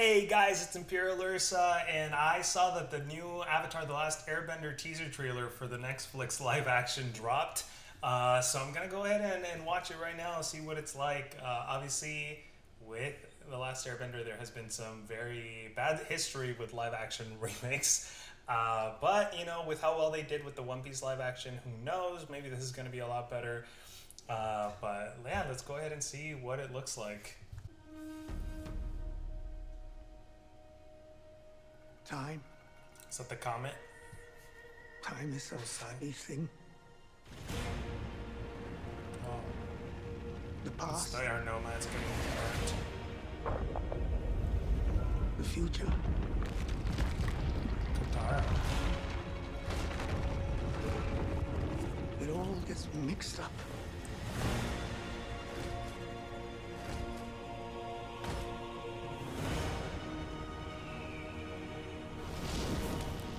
Hey guys, it's ImperialUrsa, and I saw that the new Avatar: The Last Airbender teaser trailer for the Netflix live action dropped. So I'm gonna go ahead and watch it right now, see what it's like. Obviously, with The Last Airbender, there has been some very bad history with live action remakes. But, with how well they did with the One Piece live action, who knows? Maybe this is gonna be a lot better. But yeah, let's go ahead and see what it looks like. Time. Is that the comment? Time is a funny thing. Oh, The past, Star Nomad's getting burnt. the future. Katara. It all gets mixed up.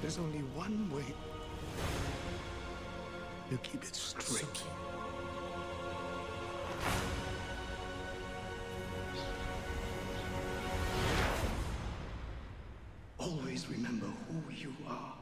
There's only one way to keep it straight. Suki. Always remember who you are.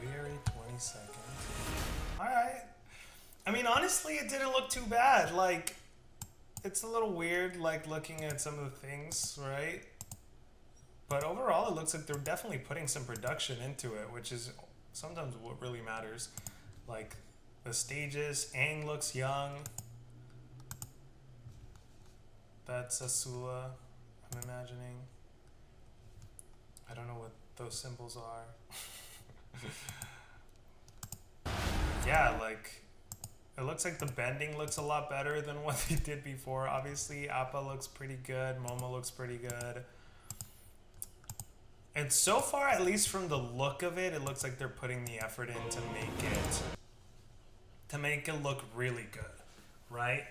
February 22nd. Alright. I mean, honestly, it didn't look too bad. Like, it's a little weird, like, looking at some of the things, right? But overall, it looks like they're definitely putting some production into it, which is sometimes what really matters. Like, the stages, Aang looks young. That's Asula, I'm imagining. I don't know what those symbols are. Yeah, like, it looks like the bending looks a lot better than what they did before. Obviously, Appa looks pretty good. Momo looks pretty good. And so far, at least from the look of it, it looks like they're putting the effort in to make it look really good, right?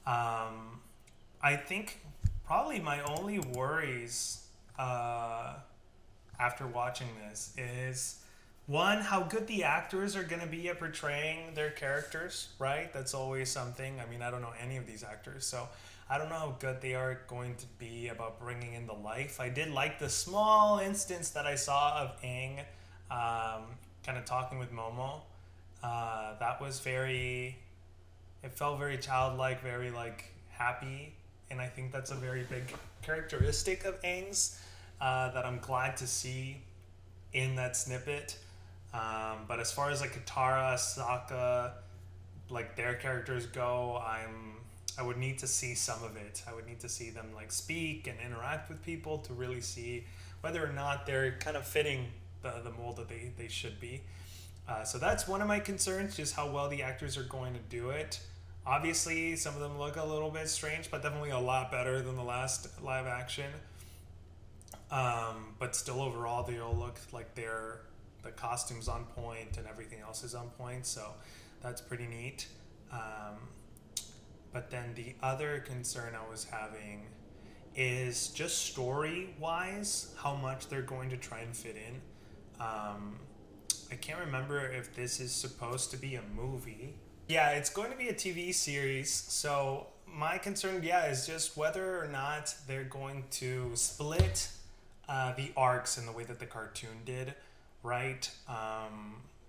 I think probably my only worries after watching this is one, how good the actors are going to be at portraying their characters, right? That's always something. I mean, I don't know any of these actors, so I don't know how good they are going to be about bringing in the life. I did like the small instance that I saw of Aang kind of talking with Momo. That was it felt very childlike, very like happy, and I think that's a very big characteristic of Aang's that I'm glad to see in that snippet. But as far as like Katara, Sokka, like their characters go, I would need to see some of it. I would need to see them like speak and interact with people to really see whether or not they're kind of fitting the mold that they should be. So that's one of my concerns, just how well the actors are going to do it. Obviously, some of them look a little bit strange, but definitely a lot better than the last live action. But still, overall, they all look like the costumes on point and everything else is on point. So that's pretty neat. But then the other concern I was having is just story-wise, how much they're going to try and fit in. I can't remember if this is supposed to be a movie. Yeah, it's going to be a TV series. So my concern, is just whether or not they're going to split the arcs in the way that the cartoon did, right?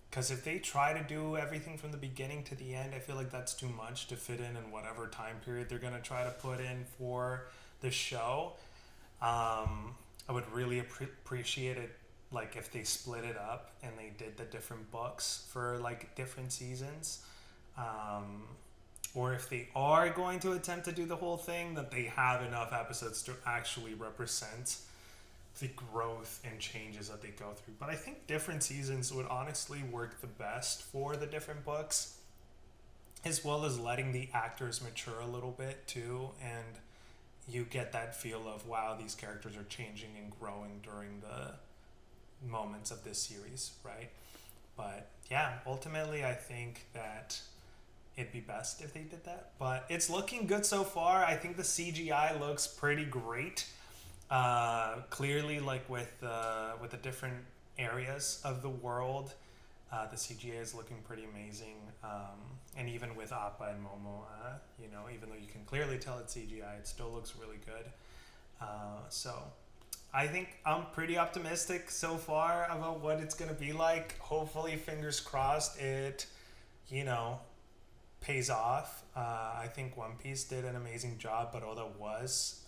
Because if they try to do everything from the beginning to the end, I feel like that's too much to fit in whatever time period they're going to try to put in for the show. I would really appreciate it, like if they split it up and they did the different books for like different seasons. Or if they are going to attempt to do the whole thing, that they have enough episodes to actually represent the growth and changes that they go through. But I think different seasons would honestly work the best for the different books, as well as letting the actors mature a little bit too, and you get that feel of, wow, these characters are changing and growing during the moments of this series, right? But yeah, ultimately I think that it'd be best if they did that. But it's looking good so far. I think the CGI looks pretty great. Clearly, like with the different areas of the world, the CGI is looking pretty amazing. And even with Appa and Momo, even though you can clearly tell it's CGI, it still looks really good. So I think I'm pretty optimistic so far about what it's going to be like. Hopefully, fingers crossed, it, pays off. I think One Piece did an amazing job, but Oda was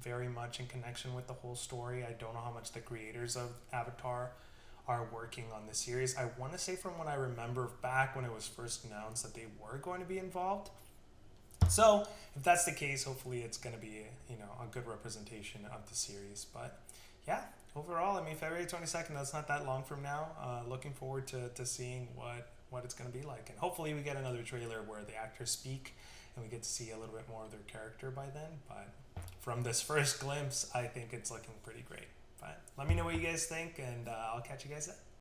very much in connection with the whole story. I don't know how much the creators of Avatar are working on the series. I want to say, from what I remember back when it was first announced, that they were going to be involved. So if that's the case, hopefully it's going to be a good representation of the series. But yeah, overall, I mean, February 22nd, that's not that long from now. Looking forward to seeing what it's going to be like, and hopefully we get another trailer where the actors speak and we get to see a little bit more of their character by then. But from this first glimpse, I think it's looking pretty great. But let me know what you guys think, and I'll catch you guys then.